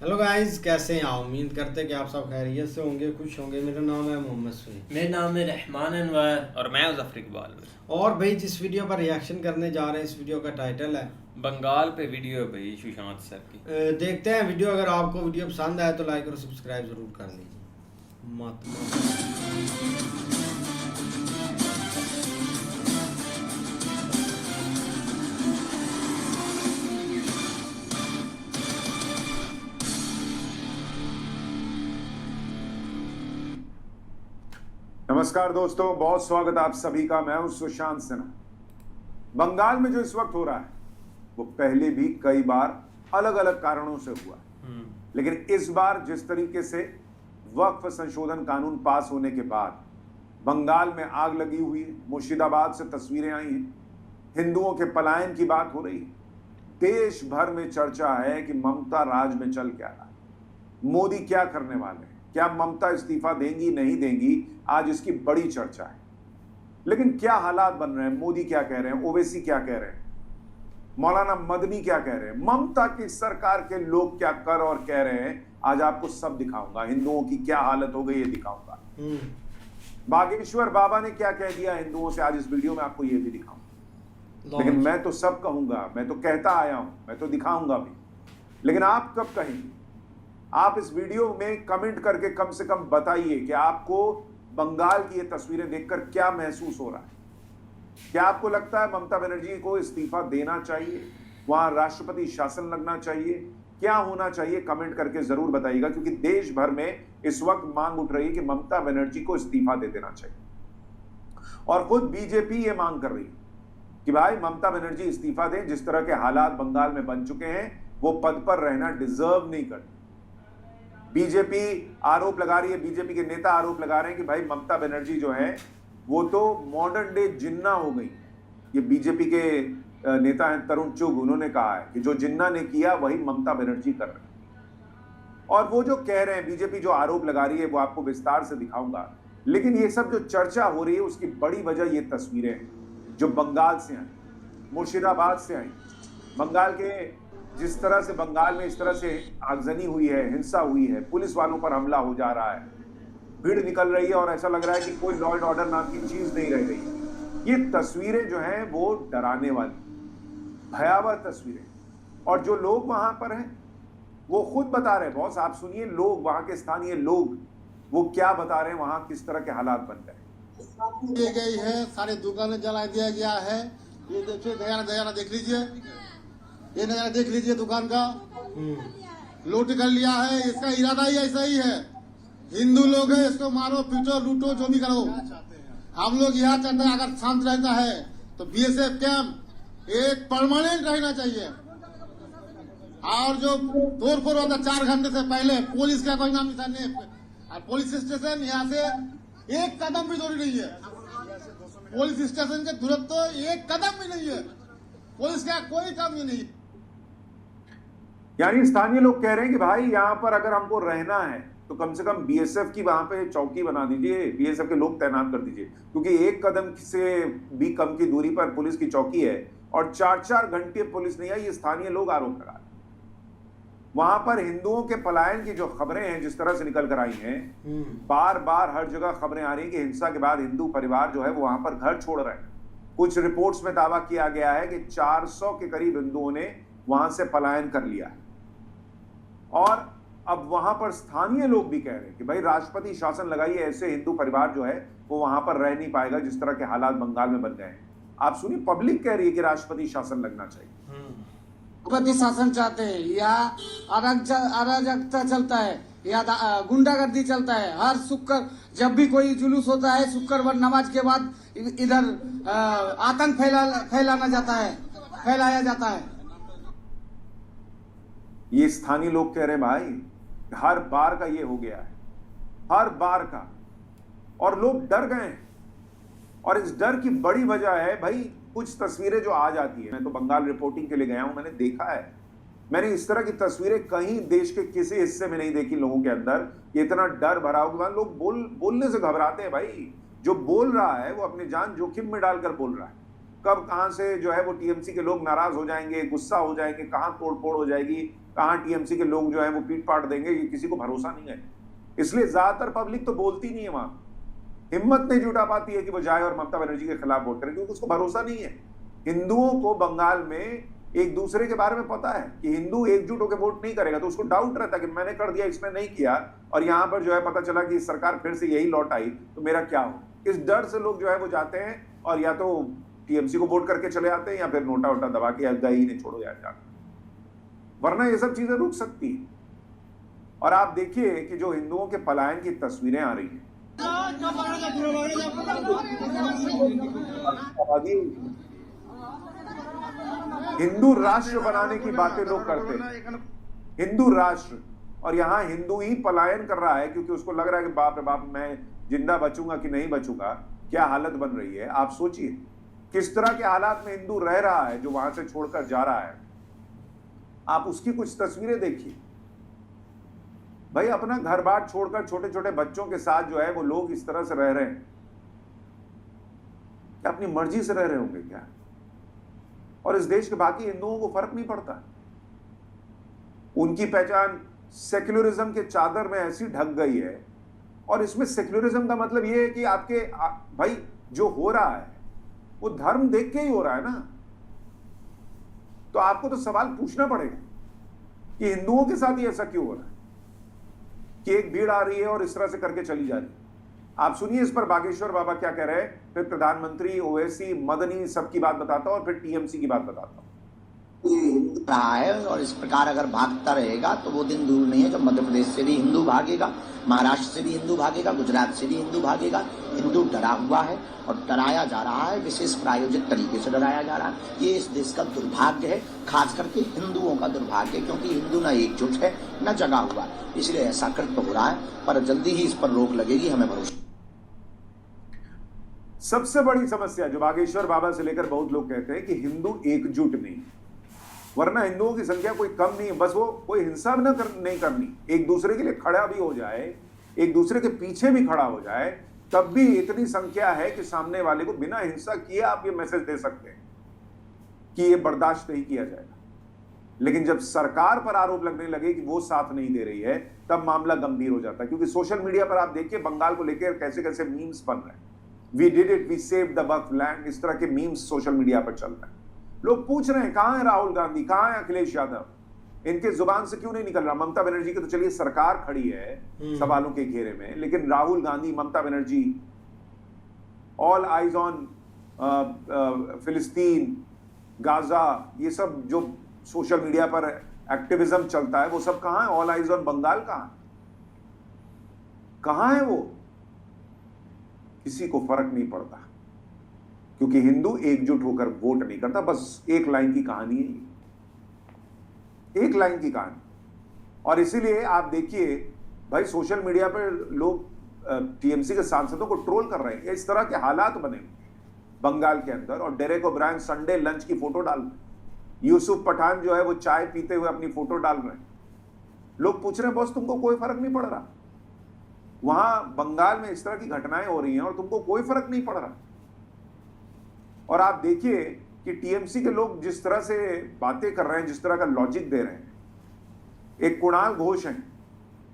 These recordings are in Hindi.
हेलो गाइस, कैसे हैं आप? उम्मीद करते हैं कि आप सब खैरियत से होंगे, खुश होंगे। मेरा नाम है मोहम्मद सुनी। मेरा नाम है रहमान अनवर और मैं ज़फ़र इकबाल। और भाई जिस वीडियो पर रिएक्शन करने जा रहे हैं, इस वीडियो का टाइटल है बंगाल पे वीडियो है भाई सुशांत सर की। देखते हैं वीडियो। अगर आपको वीडियो पसंद आए तो लाइक और सब्सक्राइब ज़रूर कर लीजिए। नमस्कार दोस्तों, बहुत स्वागत आप सभी का। मैं हूं सुशांत सिन्हा। बंगाल में जो इस वक्त हो रहा है वो पहले भी कई बार अलग अलग कारणों से हुआ, लेकिन इस बार जिस तरीके से वक्फ संशोधन कानून पास होने के बाद बंगाल में आग लगी हुई है, मुर्शिदाबाद से तस्वीरें आई हैं, हिंदुओं के पलायन की बात हो रही है। देश भर में चर्चा है कि ममता राज में चल क्या रहा है, मोदी क्या करने वाले हैं, क्या ममता इस्तीफा देंगी नहीं देंगी, आज इसकी बड़ी चर्चा है। लेकिन क्या हालात बन रहे हैं, मोदी क्या कह रहे हैं, ओवैसी क्या कह रहे हैं, मौलाना मदनी क्या कह रहे हैं, ममता की सरकार के लोग क्या कर और कह रहे हैं, आज आपको सब दिखाऊंगा। हिंदुओं की क्या हालत हो गई ये दिखाऊंगा। बागेश्वर बाबा ने क्या कह दिया हिंदुओं से, आज इस वीडियो में आपको ये भी दिखाऊंगा। लेकिन मैं तो सब कहूंगा, मैं तो कहता आया हूं, मैं तो दिखाऊंगा भी, लेकिन आप कब कहेंगे? आप इस वीडियो में कमेंट करके कम से कम बताइए कि आपको बंगाल की ये तस्वीरें देखकर क्या महसूस हो रहा है। क्या आपको लगता है ममता बनर्जी को इस्तीफा देना चाहिए, वहां राष्ट्रपति शासन लगना चाहिए, क्या होना चाहिए? कमेंट करके जरूर बताइएगा, क्योंकि देश भर में इस वक्त मांग उठ रही है कि ममता बनर्जी को इस्तीफा दे देना चाहिए। और खुद बीजेपी ये मांग कर रही है कि भाई ममता बनर्जी इस्तीफा दें। जिस तरह के हालात बंगाल में बन चुके हैं, वो पद पर रहना डिजर्व नहीं करते। बीजेपी आरोप लगा रही है, बीजेपी के नेता आरोप लगा रहे हैं कि भाई ममता बनर्जी जो है वो तो मॉडर्न डे जिन्ना हो गई। ये बीजेपी के नेता हैं तरुण चुग, उन्होंने कहा है कि जो जिन्ना ने किया वही ममता बनर्जी कर रही है। और वो जो कह रहे हैं, बीजेपी जो आरोप लगा रही है, वो आपको विस्तार से दिखाऊंगा। लेकिन ये सब जो चर्चा हो रही है उसकी बड़ी वजह ये तस्वीरें हैं जो बंगाल से आई, मुर्शिदाबाद से आई। बंगाल के जिस तरह से बंगाल में इस तरह से आगजनी हुई है, हिंसा हुई है, पुलिस वालों पर हमला हो जा रहा है, भीड़ निकल रही है और ऐसा लग रहा है कि कोई लॉ एंड ऑर्डर नाम की चीज नहीं रह गई। ये तस्वीरें जो हैं वो डराने वाली, भयावह तस्वीरें। और जो लोग वहां पर हैं वो खुद बता रहे हैं, बॉस आप सुनिए, लोग वहां के स्थानीय लोग वो क्या बता रहे हैं, वहां किस तरह के हालात बन गए। दी गई है, सारे दुकानें जला दिया गया है। ये देखिए, नजारा देख लीजिए, ये नजारा देख लीजिए, दुकान का लूट कर लिया है। इसका इरादा ही ऐसा ही है, हिंदू लोग है, इसको मारो पीटो लूटो जो भी करो। हम लोग यहाँ चाहते हैं अगर शांत रहता है तो बीएसएफ कैंप एक परमानेंट रहना चाहिए। और जो तोड़फोड़ होता 4 घंटे से पहले, पुलिस का कोई नाम निशान नहीं है। और पुलिस स्टेशन यहाँ से 1 कदम भी दूरी नहीं है। पुलिस स्टेशन के दूरत्व तो 1 कदम भी नहीं है, पुलिस का कोई काम ही नहीं। यानी स्थानीय लोग कह रहे हैं कि भाई यहाँ पर अगर हमको रहना है तो कम से कम बीएसएफ की वहां पे चौकी बना दीजिए, बीएसएफ के लोग तैनात कर दीजिए, क्योंकि 1 कदम से भी कम की दूरी पर पुलिस की चौकी है और 4-4 घंटे पुलिस नहीं आई। ये स्थानीय लोग आरोप लगा रहे हैं। वहां पर हिंदुओं के पलायन की जो खबरें हैं जिस तरह से निकल कर आई हैं, बार बार हर जगह खबरें आ रही हैं कि हिंसा के बाद हिंदू परिवार जो है वो वहां पर घर छोड़ रहे हैं। कुछ रिपोर्ट्स में दावा किया गया है कि 400 के करीब हिंदुओं ने वहां से पलायन कर लिया है। और अब वहां पर स्थानीय लोग भी कह रहे हैं कि भाई राष्ट्रपति शासन लगाइए, ऐसे हिंदू परिवार जो है वो वहां पर रह नहीं पाएगा जिस तरह के हालात बंगाल में बन गए हैं। आप सुनिए, पब्लिक कह रही है कि राष्ट्रपति शासन लगना चाहिए। राष्ट्रपति शासन चाहते हैं, या अराजकता चलता है, या गुंडागर्दी चलता है। हर शुक्र जब भी कोई जुलूस होता है, शुक्रवार नमाज के बाद इधर आतंक फैलाया जाता है। ये स्थानीय लोग कह रहे हैं भाई हर बार का ये हो गया है, हर बार का, और लोग डर गए हैं। और इस डर की बड़ी वजह है भाई कुछ तस्वीरें जो आ जाती है। मैं तो बंगाल रिपोर्टिंग के लिए गया हूं, मैंने देखा है, मैंने इस तरह की तस्वीरें कहीं देश के किसी हिस्से में नहीं देखी। लोगों के अंदर ये इतना डर भरा हो कि लोग बोलने से घबराते हैं। भाई जो बोल रहा है वो अपनी जान जोखिम में डालकर बोल रहा है। कब कहां से जो है वो टीएमसी के लोग नाराज हो जाएंगे, गुस्सा हो जाएंगे, कहां तोड़फोड़ हो जाएगी, कहाँ टीएमसी के लोग जो है वो पीट पाट देंगे, ये किसी को भरोसा नहीं है। इसलिए ज्यादातर पब्लिक तो बोलती नहीं है, वहां हिम्मत नहीं जुटा पाती है कि वो जाए और ममता बनर्जी के खिलाफ वोट करे, क्योंकि उसको भरोसा नहीं है। हिंदुओं को बंगाल में एक दूसरे के बारे में पता है कि हिंदू एकजुट होकर वोट नहीं करेगा, तो उसको डाउट रहता है कि मैंने कर दिया, इसमें नहीं किया, और यहां पर जो है पता चला कि सरकार फिर से यही लौट आई तो मेरा क्या हो। इस डर से लोग जो है वो जाते हैं और या तो टीएमसी को वोट करके चले आते हैं या फिर नोटा वोटा दबा के गई नहीं छोड़ो यार जाते, वरना ये सब चीजें रुक सकती है। और आप देखिए कि जो हिंदुओं के पलायन की तस्वीरें आ रही हैं, हिंदू राष्ट्र बनाने की बातें लोग करते हैं, हिंदू राष्ट्र, और यहां हिंदू ही पलायन कर रहा है क्योंकि उसको लग रहा है कि बाप रे बाप मैं जिंदा बचूंगा कि नहीं बचूंगा। क्या हालत बन रही है आप सोचिए, किस तरह के हालात में हिंदू रह रहा है जो वहां से छोड़कर जा रहा है। आप उसकी कुछ तस्वीरें देखिए भाई, अपना घर बार छोड़कर छोटे छोटे बच्चों के साथ जो है वो लोग इस तरह से रह रहे हैं, क्या अपनी मर्जी से रह रहे होंगे क्या? और इस देश के बाकी हिंदुओं को फर्क नहीं पड़ता। उनकी पहचान सेक्युलरिज्म के चादर में ऐसी ढक गई है, और इसमें सेक्युलरिज्म का मतलब यह है कि आपके भाई जो हो रहा है वो धर्म देख के ही हो रहा है ना, तो आपको तो सवाल पूछना पड़ेगा कि हिंदुओं के साथ ही ऐसा क्यों हो रहा है कि एक भीड़ आ रही है और इस तरह से करके चली जा रही है। आप सुनिए इस पर बागेश्वर बाबा क्या कह रहे हैं, फिर प्रधानमंत्री, ओवैसी, मदनी सबकी बात बताता हूं और फिर टीएमसी की बात बताता हूं। रहा है और इस प्रकार अगर भागता रहेगा तो वो दिन दूर नहीं है जब मध्य प्रदेश से भी हिंदू भागेगा, महाराष्ट्र से भी हिंदू भागेगा, गुजरात से भी हिंदू भागेगा। हिंदू डरा हुआ है और डराया जा रहा है, विशेष प्रायोजित तरीके से डराया जा रहा है। ये इस देश का दुर्भाग्य है, खास करके हिंदुओं का दुर्भाग्य है, क्योंकि हिंदू न एकजुट है न जगा हुआ, इसलिए ऐसा कृत्य हो रहा है। पर जल्दी ही इस पर रोक लगेगी, हमें भरोसा। सबसे बड़ी समस्या जो बागेश्वर बाबा से लेकर बहुत लोग कहते हैं कि हिंदू एकजुट नहीं, वरना हिंदुओं की संख्या कोई कम नहीं है, बस वो कोई हिंसा नहीं करनी, एक दूसरे के लिए खड़ा भी हो जाए, एक दूसरे के पीछे भी खड़ा हो जाए, तब भी इतनी संख्या है कि सामने वाले को बिना हिंसा किए आप ये मैसेज दे सकते हैं कि ये बर्दाश्त नहीं किया जाएगा। लेकिन जब सरकार पर आरोप लगने लगे कि वो साथ नहीं दे रही है, तब मामला गंभीर हो जाता है। क्योंकि सोशल मीडिया पर आप देखिए बंगाल को लेकर कैसे कैसे मीम्स बन रहे हैं, we did it, we save the buff land, इस तरह के मीम्स सोशल मीडिया पर चल रहे हैं। लोग पूछ रहे हैं कहां है राहुल गांधी, कहां है अखिलेश यादव, इनके जुबान से क्यों नहीं निकल रहा। ममता बनर्जी की तो चलिए सरकार खड़ी है सवालों के घेरे में, लेकिन Rahul Gandhi, Mamata Banerjee, all eyes on फिलिस्तीन, गाजा, ये सब जो सोशल मीडिया पर एक्टिविज्म चलता है वो सब कहां है। ऑल आइज ऑन बंगाल कहां है वो? किसी को फर्क नहीं पड़ता, क्योंकि हिंदू एकजुट होकर वोट नहीं करता। बस एक लाइन की कहानी है, एक लाइन की कहानी। और इसीलिए आप देखिए भाई सोशल मीडिया पर लोग टीएमसी के सांसदों को ट्रोल कर रहे हैं। इस तरह के हालात बने बंगाल के अंदर, और डेरेक ओब्रायन संडे लंच की फोटो डाल रहे हैं, यूसुफ पठान जो है वो चाय पीते हुए अपनी फोटो डाल रहे हैं। लोग पूछ रहे हैं बॉस तुमको कोई फर्क नहीं पड़ रहा, वहां बंगाल में इस तरह की घटनाएं हो रही हैं और तुमको कोई फर्क नहीं पड़ रहा। और आप देखिए कि टीएमसी के लोग जिस तरह से बातें कर रहे हैं, जिस तरह का लॉजिक दे रहे हैं। एक कुणाल घोष हैं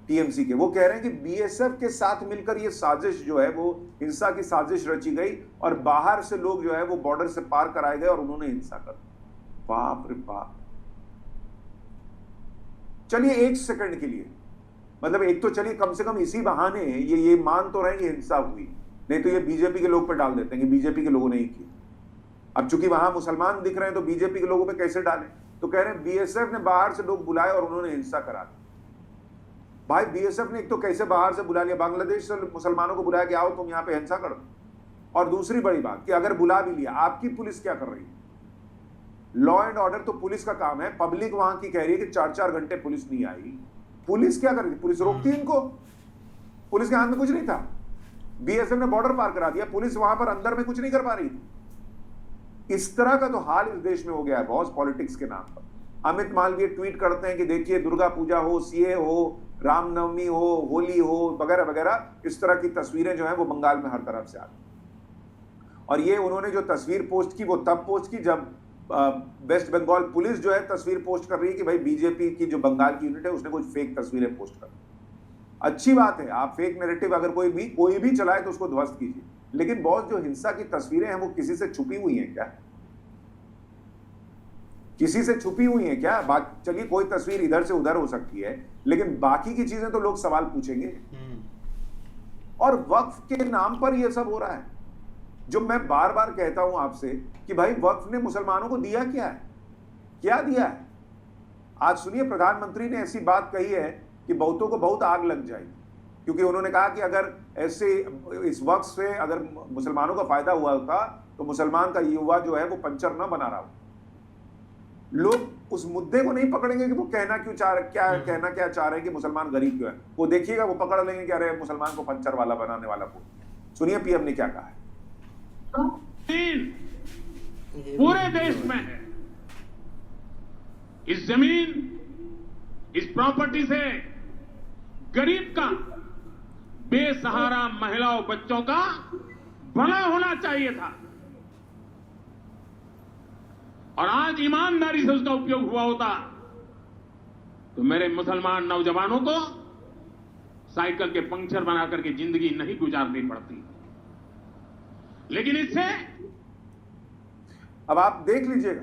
टीएमसी के, वो कह रहे हैं कि बीएसएफ के साथ मिलकर ये साजिश जो है वो हिंसा की साजिश रची गई और बाहर से लोग जो है वो बॉर्डर से पार कराए गए और उन्होंने हिंसा कर दी। बाप रे बाप। चलिए एक सेकंड के लिए, मतलब एक तो चलिए कम से कम इसी बहाने ये मान तो रहे कि हिंसा हुई, नहीं तो ये बीजेपी के लोग पे डाल देते हैं कि बीजेपी के लोगों ने ही की। अब चूंकि वहां मुसलमान दिख रहे हैं तो बीजेपी के लोगों पे कैसे डालें, तो कह रहे हैं बीएसएफ ने बाहर से लोग बुलाए और उन्होंने हिंसा करा दी। भाई बीएसएफ ने एक तो कैसे बाहर से बुला लिया, बांग्लादेश से मुसलमानों को बुलाया कि आओ तुम यहाँ पे हिंसा करो। और दूसरी बड़ी बात कि अगर बुला भी लिया, आपकी पुलिस क्या कर रही है? लॉ एंड ऑर्डर तो पुलिस का काम है। पब्लिक वहां की कह रही है कि 4-4 घंटे पुलिस नहीं आई, पुलिस क्या कर रही थी? पुलिस रोकती इनको, पुलिस के हाथ में कुछ नहीं था। बीएसएफ ने बॉर्डर पार करा दिया, पुलिस वहां पर अंदर में कुछ नहीं कर पा रही थी। इस तरह का तो हाल इस देश में हो गया है बॉस, पॉलिटिक्स के नाम पर। अमित मालवीय ट्वीट करते हैं कि देखिए दुर्गा पूजा हो, सीए हो, रामनवमी हो, होली हो, वगैरह वगैरह, इस तरह की तस्वीरें जो हैं वो बंगाल में हर तरफ से आती। और ये उन्होंने जो तस्वीर पोस्ट की वो तब पोस्ट की जब वेस्ट बंगाल पुलिस जो है तस्वीर पोस्ट कर रही है कि भाई बीजेपी की जो बंगाल की यूनिट है उसने कुछ फेक तस्वीरें पोस्ट कर। अच्छी बात है, आप फेक नैरेटिव अगर कोई भी चलाए तो उसको ध्वस्त कीजिए, लेकिन बहुत जो हिंसा की तस्वीरें हैं वो किसी से छुपी हुई हैं क्या? किसी से छुपी हुई हैं क्या? बात चलिए कोई तस्वीर इधर से उधर हो सकती है, लेकिन बाकी की चीजें तो लोग सवाल पूछेंगे। और वक्फ के नाम पर यह सब हो रहा है, जो मैं बार बार कहता हूं आपसे कि भाई वक्फ ने मुसलमानों को दिया क्या है? क्या दिया है? आज सुनिए, प्रधानमंत्री ने ऐसी बात कही है कि बहुतों को बहुत आग लग जाएगी, क्योंकि उन्होंने कहा कि अगर ऐसे इस वक्त से अगर मुसलमानों का फायदा हुआ होता तो मुसलमान का युवा जो है वो पंचर न बना रहा हो। लोग उस मुद्दे को नहीं पकड़ेंगे कि वो कहना क्या चाह रहे हैं कि मुसलमान गरीब क्यों है। वो देखिएगा, वो पकड़ लेंगे कि अरे मुसलमान को पंचर वाला बनाने वाला बोल। सुनिए पीएम ने क्या कहा है। पूरे देश में है। इस जमीन, इस प्रॉपर्टी से गरीब का, बेसहारा महिलाओं बच्चों का भला होना चाहिए था, और आज ईमानदारी से उसका उपयोग हुआ होता तो मेरे मुसलमान नौजवानों को साइकिल के पंक्चर बना करके जिंदगी नहीं गुजारनी पड़ती। लेकिन इससे अब आप देख लीजिएगा,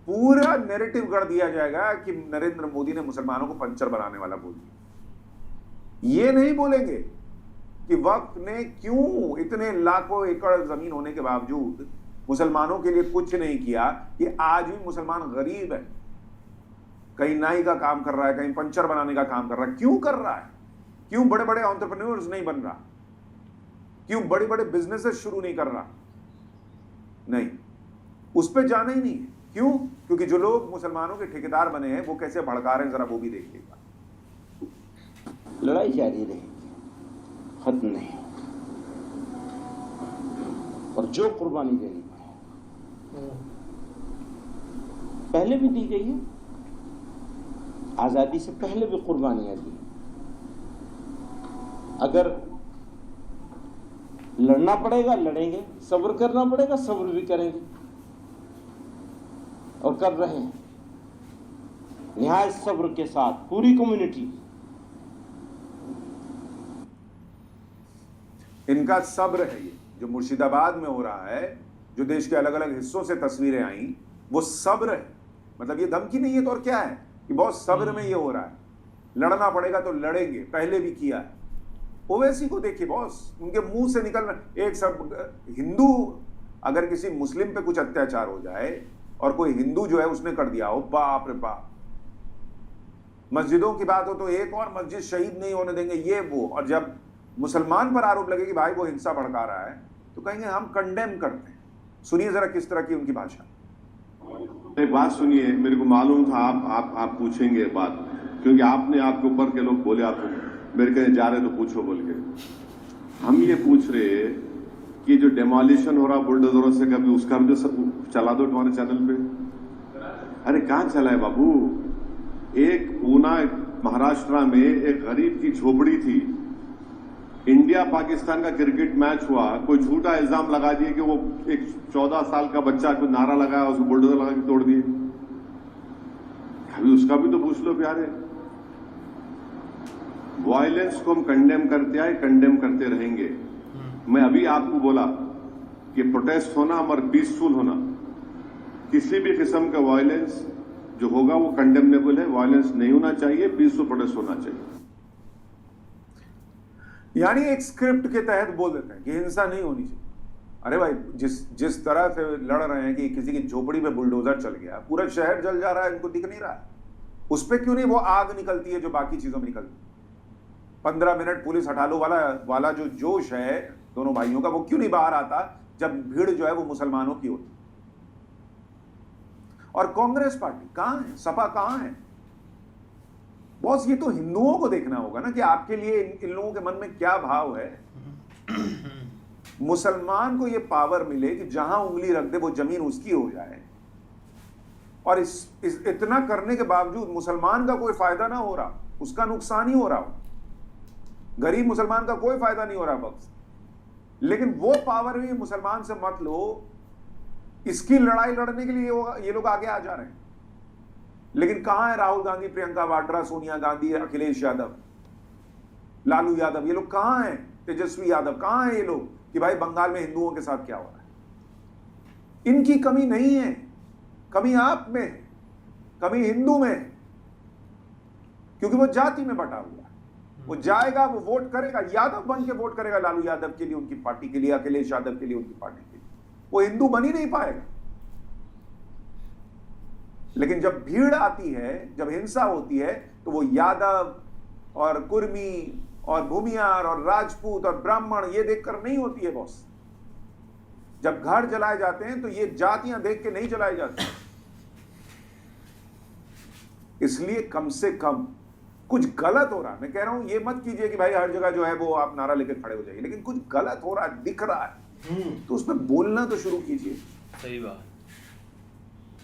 पूरा नैरेटिव गढ़ दिया जाएगा कि नरेंद्र मोदी ने मुसलमानों को पंचर बनाने वाला बोल दिया। ये नहीं बोलेंगे कि वक्फ ने क्यों इतने लाखों एकड़ जमीन होने के बावजूद मुसलमानों के लिए कुछ नहीं किया, कि आज भी मुसलमान गरीब है, कहीं नाई का काम कर रहा है, कहीं पंचर बनाने का काम कर रहा है। क्यों कर रहा है? क्यों बड़े बड़े एंटरप्रेन्योर्स नहीं बन रहा? क्यों बड़े बड़े बिजनेसेस शुरू नहीं कर रहा? नहीं, उस पर जाना ही नहीं है। क्यों? क्योंकि जो लोग मुसलमानों के ठेकेदार बने हैं वो कैसे भड़का रहे हैं, जरा वो भी देखिएगा। लड़ाई जारी रहेगी, खत्म नहीं। और जो कुर्बानी देनी पहले भी दी गई है, आजादी से पहले भी कुर्बानियां दी। अगर लड़ना पड़ेगा लड़ेंगे, सब्र करना पड़ेगा सब्र भी करेंगे, और कर रहे हैं निहायत सब्र के साथ पूरी कम्युनिटी। इनका सब्र है। ये जो मुर्शिदाबाद में हो रहा है, जो देश के अलग अलग हिस्सों से तस्वीरें आई, वो सब्र है। मतलब ये धमकी नहीं है तो और क्या है, कि बहुत सब्र में ये हो रहा है। लड़ना पड़ेगा तो लड़ेंगे, पहले भी किया है। ओवैसी को देखिए बॉस, उनके मुंह से निकल रहा एक सब हिंदू, अगर किसी मुस्लिम पे कुछ अत्याचार हो जाए और कोई हिंदू जो है उसने कर दिया हो, बाप रे बाप। मस्जिदों की बात हो तो एक और मस्जिद शहीद नहीं होने देंगे, ये वो। और जब मुसलमान पर आरोप लगे कि भाई वो हिंसा भड़का रहा है, तो कहेंगे हम कंडेम करते हैं। सुनिए जरा किस तरह की उनकी भाषा। एक बात सुनिए, मेरे को मालूम था आप पूछेंगे एक बात, क्योंकि आपने आपके ऊपर के लोग बोले, आप मेरे कहे जा रहे तो पूछो बोल के। हम ये पूछ रहे कि जो डेमोलिशन हो रहा बुलडोजरों से, कभी उसका भी सब चला दो तुम्हारे चैनल पे। अरे कहाँ चला है बाबू? एक पूना महाराष्ट्र में एक गरीब की झोपड़ी थी, इंडिया पाकिस्तान का क्रिकेट मैच हुआ, कोई झूठा इल्जाम लगा दिए कि वो एक 14 साल का बच्चा को नारा लगाया, उसको बुलडोजर लगा के तोड़ दिए। अभी उसका भी तो पूछ लो प्यारे। वायलेंस को हम कंडेम करते आए, कंडेम करते रहेंगे। मैं अभी आपको बोला कि प्रोटेस्ट होना और पीसफुल होना, किसी भी किस्म का वायलेंस जो होगा वो कंडेमनेबल है। वायलेंस नहीं होना चाहिए, पीसफुल प्रोटेस्ट होना चाहिए। यानी एक स्क्रिप्ट के तहत बोल देते हैं कि हिंसा नहीं होनी चाहिए। अरे भाई, जिस तरह से लड़ रहे हैं कि किसी की झोपड़ी में बुलडोजर चल गया, पूरा शहर जल जा रहा है, इनको दिख नहीं रहा है। उस पर क्यों नहीं वो आग निकलती है जो बाकी चीजों में निकलती है? 15 मिनट पुलिस हटा लो वाला जो जोश है दोनों भाइयों का, वो क्यों नहीं बाहर आता जब भीड़ जो है वो मुसलमानों की होती? और कांग्रेस पार्टी कहां है? सपा कहां है? बॉस, ये तो हिंदुओं को देखना होगा ना कि आपके लिए इन लोगों के मन में क्या भाव है। मुसलमान को ये पावर मिले कि जहां उंगली रख दे वो जमीन उसकी हो जाए, और इतना करने के बावजूद मुसलमान का कोई फायदा ना हो रहा, उसका नुकसान ही हो रहा हो। गरीब मुसलमान का कोई फायदा नहीं हो रहा बस। लेकिन वो पावर भी मुसलमान से मत लो इसकी लड़ाई लड़ने के लिए ये लोग आगे आ जा रहे हैं। लेकिन कहां है राहुल गांधी, प्रियंका वाड्रा, सोनिया गांधी, अखिलेश यादव, लालू यादव, ये लोग कहां हैं? तेजस्वी यादव, कहां हैं ये लोग कि भाई बंगाल में हिंदुओं के साथ क्या हो रहा है? इनकी कमी नहीं है, कमी आप में है, कमी हिंदू में है, क्योंकि वो जाति में बटा हुआ है। वो जाएगा, वो वोट करेगा, यादव बन के वोट करेगा लालू यादव के लिए, उनकी पार्टी के लिए, अखिलेश यादव के लिए, उनकी पार्टी के लिए। वो हिंदू बन ही नहीं पाएगा। लेकिन जब भीड़ आती है, जब हिंसा होती है, तो वो यादव और कुर्मी और भूमियार और राजपूत और ब्राह्मण ये देखकर नहीं होती है बॉस। जब घर जलाए जाते हैं तो ये जातियां देख के नहीं जलाए जाते। इसलिए कम से कम कुछ गलत हो रहा है। मैं कह रहा हूं ये मत कीजिए कि भाई हर जगह जो है वो आप नारा लेकर खड़े हो जाइए, लेकिन कुछ गलत हो रहा है, दिख रहा है तो उसमें बोलना तो शुरू कीजिए। सही बात।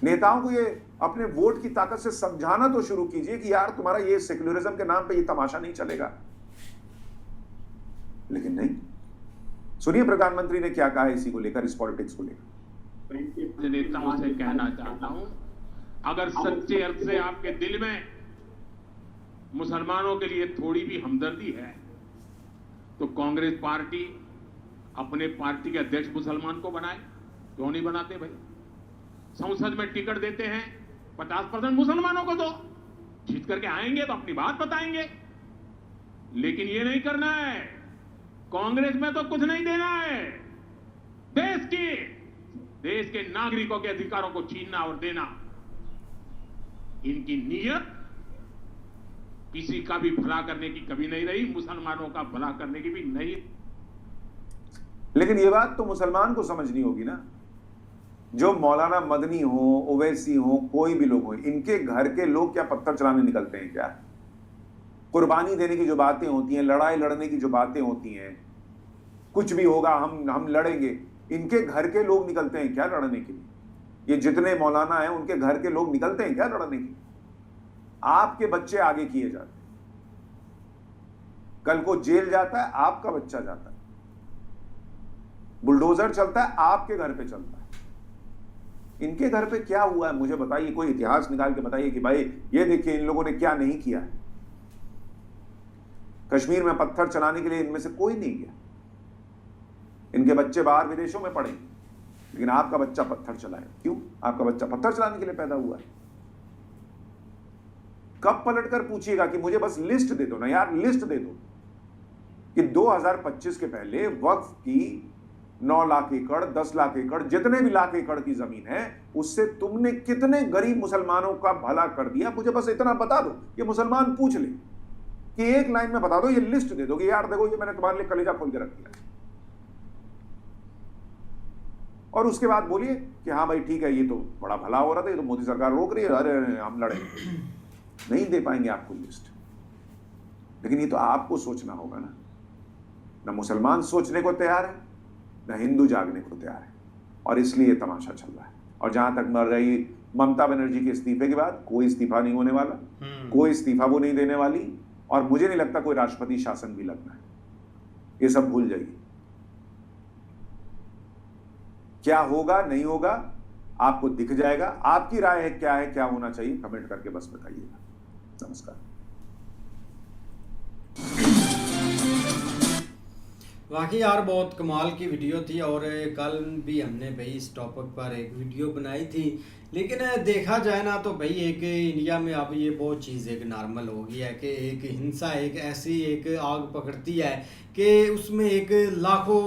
नेताओं को ये अपने वोट की ताकत से समझाना तो शुरू कीजिए कि यार तुम्हारा ये सेक्युलरिज्म के नाम पे ये तमाशा नहीं चलेगा। लेकिन नहीं। सुनिए प्रधानमंत्री ने क्या कहा इसी को लेकर, इस पॉलिटिक्स को लेकर। नेताओं से कहना चाहता हूं, अगर सच्चे अर्थ से आपके दिल में मुसलमानों के लिए थोड़ी भी हमदर्दी है तो कांग्रेस पार्टी अपने पार्टी के अध्यक्ष मुसलमान को बनाए। क्यों नहीं बनाते भाई? संसद में टिकट देते हैं 50% मुसलमानों को, दो जीत करके आएंगे तो अपनी बात बताएंगे। लेकिन ये नहीं करना है। कांग्रेस में तो कुछ नहीं देना है। देश के नागरिकों के अधिकारों को छीनना और देना, इनकी नीयत किसी का भी भला करने की कभी नहीं रही, मुसलमानों का भला करने की भी नहीं। लेकिन ये बात तो मुसलमान को समझनी होगी ना। जो मौलाना मदनी हो, ओवैसी हो, कोई भी लोग हो, इनके घर के लोग क्या पत्थर चलाने निकलते हैं क्या? कुर्बानी देने की जो बातें होती हैं, लड़ाई लड़ने की जो बातें होती हैं, कुछ भी होगा हम लड़ेंगे, इनके घर के लोग निकलते हैं क्या लड़ने के लिए? ये जितने मौलाना हैं उनके घर के लोग निकलते हैं क्या लड़ने के लिए? आपके बच्चे आगे किए जाते हैं। कल को जेल जाता है आपका बच्चा जाता है, बुलडोजर चलता है आपके घर पे चलता है। इनके घर पे क्या हुआ है मुझे बताइए, कोई इतिहास निकाल के बताइए कि भाई ये देखिए इन लोगों ने क्या नहीं किया है। कश्मीर में पत्थर चलाने के लिए इनमें से कोई नहीं गया। इनके बच्चे बाहर विदेशों में पढ़े, लेकिन आपका बच्चा पत्थर चलाए। क्यों? आपका बच्चा पत्थर चलाने के लिए पैदा हुआ है। कब पलटकर पूछिएगा कि मुझे बस लिस्ट दे दो ना यार, लिस्ट दे दो कि 2025 के पहले वक्फ की 9 लाख एकड़, 10 लाख एकड़, जितने भी लाख एकड़ की जमीन है, उससे तुमने कितने गरीब मुसलमानों का भला कर दिया। मुझे बस इतना बता दो, ये मुसलमान पूछ ले कि एक लाइन में बता दो, ये लिस्ट दे दो कि यार देखो ये मैंने तुम्हारे लिए कलेजा खोल के रख दिया। और उसके बाद बोलिए कि हाँ भाई ठीक है, ये तो बड़ा भला हो रहा था, ये तो मोदी सरकार रोक रही है, अरे हम लड़ेंगे। नहीं दे पाएंगे आपको लिस्ट। लेकिन ये तो आपको सोचना होगा ना। ना मुसलमान सोचने को तैयार है, ना हिंदू जागने को तैयार है, और इसलिए ये तमाशा चल रहा है। और जहां तक मर रही ममता बनर्जी के इस्तीफे की बात, कोई इस्तीफा नहीं होने वाला, कोई इस्तीफा वो नहीं देने वाली, और मुझे नहीं लगता कोई राष्ट्रपति शासन भी लगना है। ये सब भूल जाइए। क्या होगा नहीं होगा आपको दिख जाएगा। आपकी राय है क्या होना चाहिए, कमेंट करके बस बताइएगा। नमस्कार। वाकई यार बहुत कमाल की वीडियो थी, और कल भी हमने भाई इस टॉपिक पर एक वीडियो बनाई थी। लेकिन देखा जाए ना तो भाई एक इंडिया में अब ये बहुत चीज़ एक नॉर्मल हो गई है कि एक हिंसा एक ऐसी एक आग पकड़ती है कि उसमें एक लाखों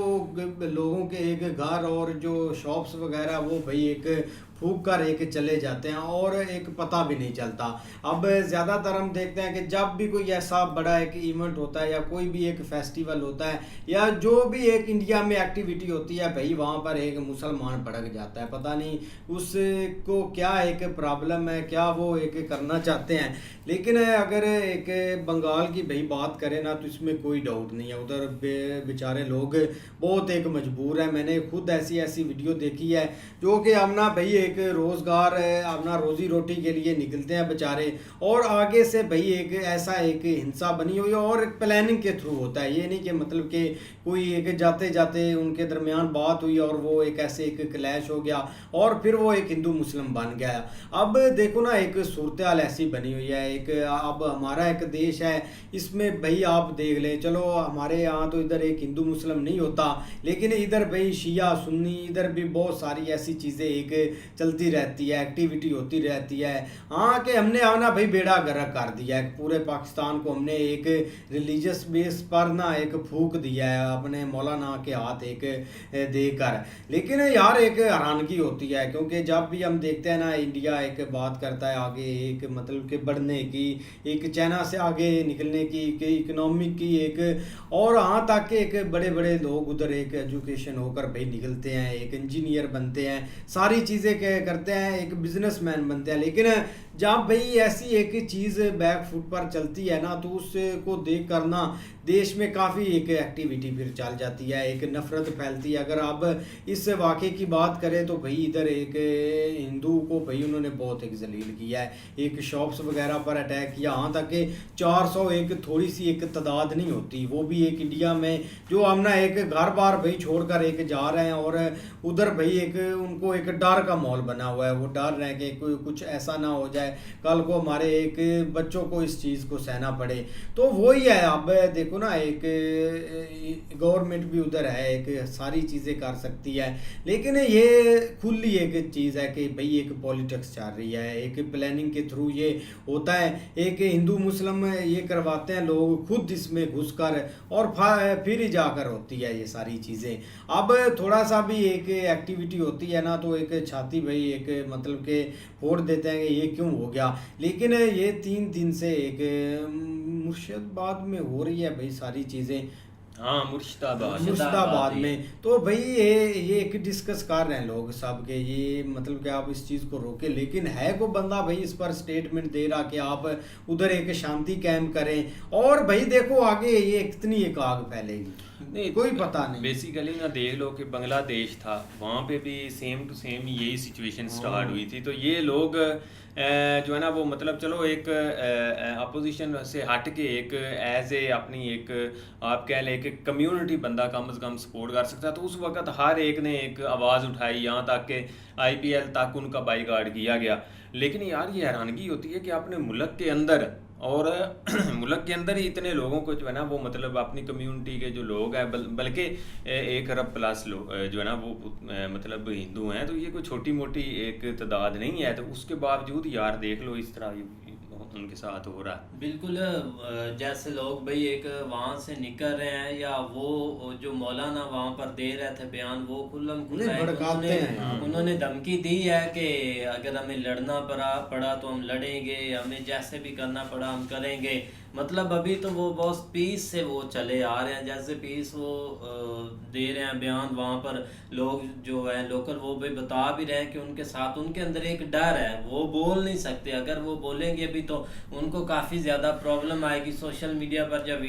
लोगों के एक घर और जो शॉप्स वगैरह वो भाई एक फूक कर एक चले जाते हैं और एक पता भी नहीं चलता। अब ज़्यादातर हम देखते हैं कि जब भी कोई ऐसा बड़ा एक इवेंट होता है या कोई भी एक फेस्टिवल होता है या जो भी एक इंडिया में एक्टिविटी होती है भाई वहाँ पर एक मुसलमान भड़क जाता है। पता नहीं उसको क्या एक प्रॉब्लम है, क्या वो एक करना चाहते हैं। लेकिन अगर एक बंगाल की भाई बात करें ना तो इसमें कोई डाउट नहीं है, उधर बेचारे लोग बहुत एक मजबूर है। मैंने खुद ऐसी वीडियो देखी है जो कि हम ना भाई एक रोज़गार अपना रोज़ी रोटी के लिए निकलते हैं बेचारे, और आगे से भाई एक ऐसा एक हिंसा बनी हुई है और एक प्लानिंग के थ्रू होता है। ये नहीं कि मतलब कि कोई एक जाते जाते उनके दरमियान बात हुई और वो एक ऐसे एक क्लैश हो गया और फिर वो एक हिंदू मुस्लिम बन गया। अब देखो ना, एक सूरत हाल ऐसी बनी हुई है, एक अब हमारा एक देश है, इसमें भाई आप देख लें, चलो हमारे यहाँ तो इधर एक हिंदू मुस्लिम नहीं होता, लेकिन इधर भाई शिया सुन्नी इधर भी बहुत सारी ऐसी चीज़ें एक चलती रहती है, एक्टिविटी होती रहती है। हाँ कि हमने आना भाई बेड़ा गर्क कर दिया है, पूरे पाकिस्तान को हमने एक रिलीजियस बेस पर ना एक फूक दिया है अपने मौलाना के हाथ एक देकर। लेकिन यार एक हैरानगी होती है, क्योंकि जब भी हम देखते हैं ना इंडिया एक बात करता है आगे एक मतलब के बढ़ने की, एक चाइना से आगे निकलने की, इकोनॉमिक की एक, और यहाँ तक के एक बड़े बड़े लोग उधर एक एजुकेशन होकर भाई निकलते हैं, एक इंजीनियर बनते हैं, सारी चीज़ें करते हैं, एक बिजनेसमैन बनते हैं। लेकिन जब भाई ऐसी एक चीज़ बैक फुट पर चलती है ना, तो उसको देख कर ना देश में काफ़ी एक एक्टिविटी फिर चल जाती है, एक नफ़रत फैलती है। अगर आप इस वाक़े की बात करें तो भाई इधर एक हिंदू को भाई उन्होंने बहुत एक जलील किया है, एक शॉप्स वगैरह पर अटैक किया, यहाँ तक कि 400 एक थोड़ी सी एक तादाद नहीं होती, वो भी एक इंडिया में जो हम ना एक घर बार भाई छोड़कर एक जा रहे हैं, और उधर भाई एक उनको एक डर का माहौल बना हुआ है, वो डर रहे हैं कि कोई कुछ ऐसा ना हो जाए कल को हमारे एक बच्चों को इस चीज़ को सहना पड़े। तो वही है, अब देखो ना एक गवर्नमेंट भी उधर है, एक सारी चीज़ें कर सकती है, लेकिन ये खुली एक चीज़ है कि भाई एक पॉलिटिक्स चल रही है, एक प्लानिंग के थ्रू ये होता है, एक हिंदू मुस्लिम ये करवाते हैं लोग खुद इसमें घुसकर, और फिर ही जाकर होती है ये सारी चीज़ें। अब थोड़ा सा भी एक एक्टिविटी होती है ना, तो एक छाती भाई एक मतलब के फोड़ देते हैं कि ये क्यों हो गया। लेकिन ये 3 दिन से एक मुर्शिदाबाद में हो रही है भाई सारी चीज़ें, हाँ मुर्शिदाबाद में, तो भाई ये एक डिस्कस कर रहे हैं लोग सब के, ये मतलब कि आप इस चीज़ को रोके, लेकिन है को बंदा भाई इस पर स्टेटमेंट दे रहा कि आप उधर एक शांति कैंप करें, और भाई देखो आगे ये कितनी एक आग फैलेगी, नहीं कोई पता नहीं। बेसिकली ना देख लो कि बांग्लादेश था, वहाँ पे भी सेम टू सेम यही सिचुएशन स्टार्ट हुई थी। तो ये लोग जो है ना वो मतलब चलो एक अपोजिशन से हट के एक एज ए अपनी एक आप कह लें एक कम्युनिटी बंदा कम से कम सपोर्ट कर सकता है। तो उस वक्त हर एक ने एक आवाज़ उठाई, यहाँ तक कि IPL तक उनका बाईकाट किया गया। लेकिन यार ये हैरानगी होती है कि अपने मुल्क के अंदर और मुल्क के अंदर ही इतने लोगों को जो है ना वो मतलब अपनी कम्युनिटी के जो लोग हैं बल्कि 1 अरब प्लस लोग जो है ना वो मतलब हिंदू हैं, तो ये कोई छोटी मोटी एक तादाद नहीं है। तो उसके बावजूद यार देख लो इस तरह उनके साथ हो रहा है। बिल्कुल जैसे लोग भाई एक वहाँ से निकल रहे हैं, या वो जो मौलाना वहाँ पर दे रहे थे बयान, वो खुल्लम उन्होंने धमकी दी है कि अगर हमें लड़ना पड़ा तो हम लड़ेंगे, हमें जैसे भी करना पड़ा हम करेंगे। मतलब अभी तो वो बहुत पीस से वो चले आ रहे हैं, जैसे पीस वो दे रहे हैं बयान, वहाँ पर लोग जो है लोकल वो भी बता भी रहे हैं कि उनके साथ उनके अंदर एक डर है, वो बोल नहीं सकते। अगर वो बोलेंगे भी तो उनको काफ़ी ज़्यादा प्रॉब्लम आएगी। सोशल मीडिया पर जब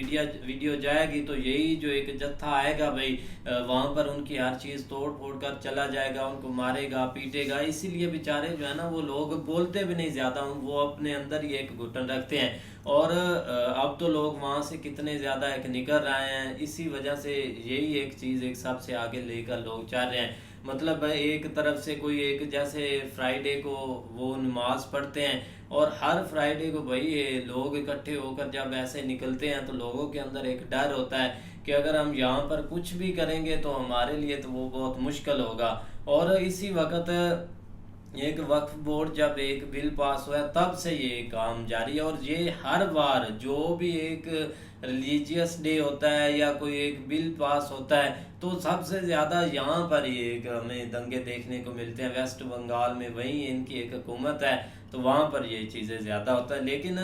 वीडियो जाएगी तो यही जो एक जत्था आएगा भाई वहाँ पर उनकी हर चीज़ तोड़ फोड़ कर चला जाएगा, उनको मारेगा पीटेगा। इसीलिए बेचारे जो है ना वो लोग बोलते भी नहीं ज़्यादा, वो अपने अंदर ही एक घुटन रखते हैं। और अब तो लोग वहाँ से कितने ज़्यादा एक निकल रहे हैं, इसी वजह से यही एक चीज़ एक सबसे आगे लेकर लोग चाह रहे हैं। मतलब एक तरफ से कोई एक जैसे फ्राइडे को वो नमाज पढ़ते हैं, और हर फ्राइडे को भाई ये लोग इकट्ठे होकर जब ऐसे निकलते हैं तो लोगों के अंदर एक डर होता है कि अगर हम यहाँ पर कुछ भी करेंगे तो हमारे लिए तो वो बहुत मुश्किल होगा। और इसी वक्त एक वक्फ बोर्ड जब एक बिल पास हुआ तब से ये काम जारी है, और ये हर बार जो भी एक रिलीजियस डे होता है या कोई एक बिल पास होता है तो सबसे ज़्यादा यहाँ पर ही एक हमें दंगे देखने को मिलते हैं। वेस्ट बंगाल में वहीं इनकी एक हुकूमत है तो वहाँ पर ये चीज़ें ज़्यादा होता है। लेकिन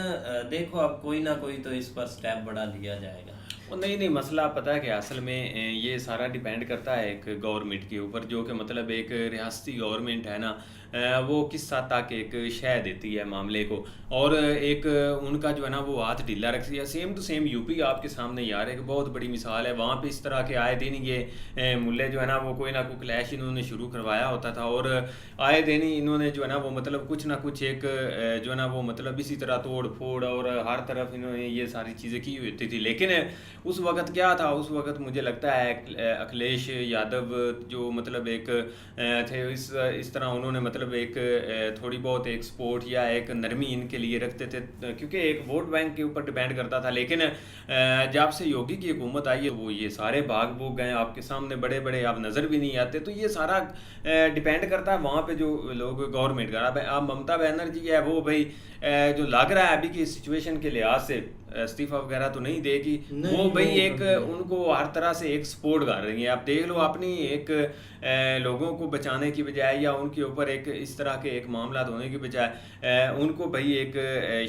देखो अब कोई ना कोई तो इस पर स्टेप बड़ा लिया जाएगा। नहीं मसला पता है कि असल में ये सारा डिपेंड करता है एक गवर्नमेंट के ऊपर, जो कि मतलब एक रियासती गवर्नमेंट है ना, वो किस हद तक एक शह देती है मामले को, और एक उनका जो है ना वो हाथ ढीला रखती है। सेम टू सेम यूपी आपके सामने यार एक बहुत बड़ी मिसाल है। वहाँ पे इस तरह के आए दिन ये मुल्ले जो है ना वो कोई ना कोई क्लैश इन्होंने शुरू करवाया होता था, और आए दिन ही इन्होंने जो है ना वो मतलब कुछ ना कुछ एक जो है ना वो मतलब इसी तरह तोड़ फोड़ और हर तरफ इन्होंने ये सारी चीज़ें की होती थी। लेकिन उस वक्त क्या था, उस वक्त मुझे लगता है अखिलेश यादव जो मतलब एक थे इस तरह उन्होंने मतलब एक थोड़ी बहुत एक सपोर्ट या एक नरमी इनके लिए रखते थे, क्योंकि एक वोट बैंक के ऊपर डिपेंड करता था। लेकिन जब से योगी की हुकूमत आई है वो ये सारे भाग भूग गए, आपके सामने बड़े बड़े आप नज़र भी नहीं आते। तो ये सारा डिपेंड करता है वहाँ पे जो लोग गवर्नमेंट का। अब ममता बनर्जी है वो भाई जो लग रहा है अभी की सिचुएशन के लिहाज से इस्तीफा वगैरह तो नहीं देगी, वो भाई एक उनको हर तरह से एक सपोर्ट कर रही है। आप देख लो अपनी एक लोगों को बचाने की बजाय या उनके ऊपर एक इस तरह के एक मामला होने की बजाय उनको भाई एक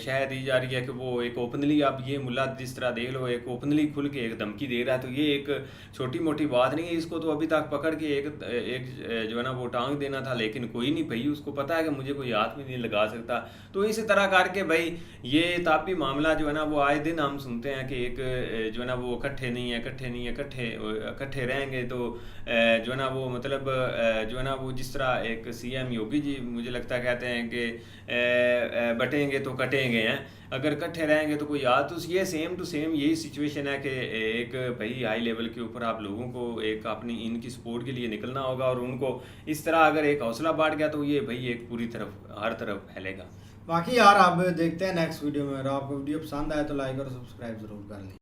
शह दी जा रही है कि वो एक ओपनली, आप ये मुल्ला जिस तरह देख लो एक ओपनली खुल के एक धमकी दे रहा है। तो ये एक छोटी मोटी बात नहीं है, इसको तो अभी तक पकड़ के एक जो है ना वो टांग देना था, लेकिन कोई नहीं भाई, उसको पता है कि मुझे कोई हाथ भी नहीं लगा सकता। तो इसी तरह करके भाई ये तापी मामला जो है ना वो आए दिन हम सुनते हैं कि एक जो है ना वो इकट्ठे नहीं है, इकट्ठे रहेंगे तो जो है ना वो मतलब जो है ना वो जिस तरह एक सीएम योगी जी मुझे लगता है कहते हैं कि बटेंगे तो कटेंगे हैं, अगर इकट्ठे रहेंगे तो कोई याद। तो ये सेम टू सेम यही सिचुएशन है कि एक भाई हाई लेवल के ऊपर आप लोगों को एक अपनी इनकी सपोर्ट के लिए निकलना होगा, और उनको इस तरह अगर एक हौसला बढ़ गया तो ये भाई एक पूरी तरफ हर तरफ फैलेगा। बाकी यार आप देखते हैं नेक्स्ट वीडियो में, अगर आपको वीडियो पसंद आए तो लाइक और सब्सक्राइब जरूर कर लें।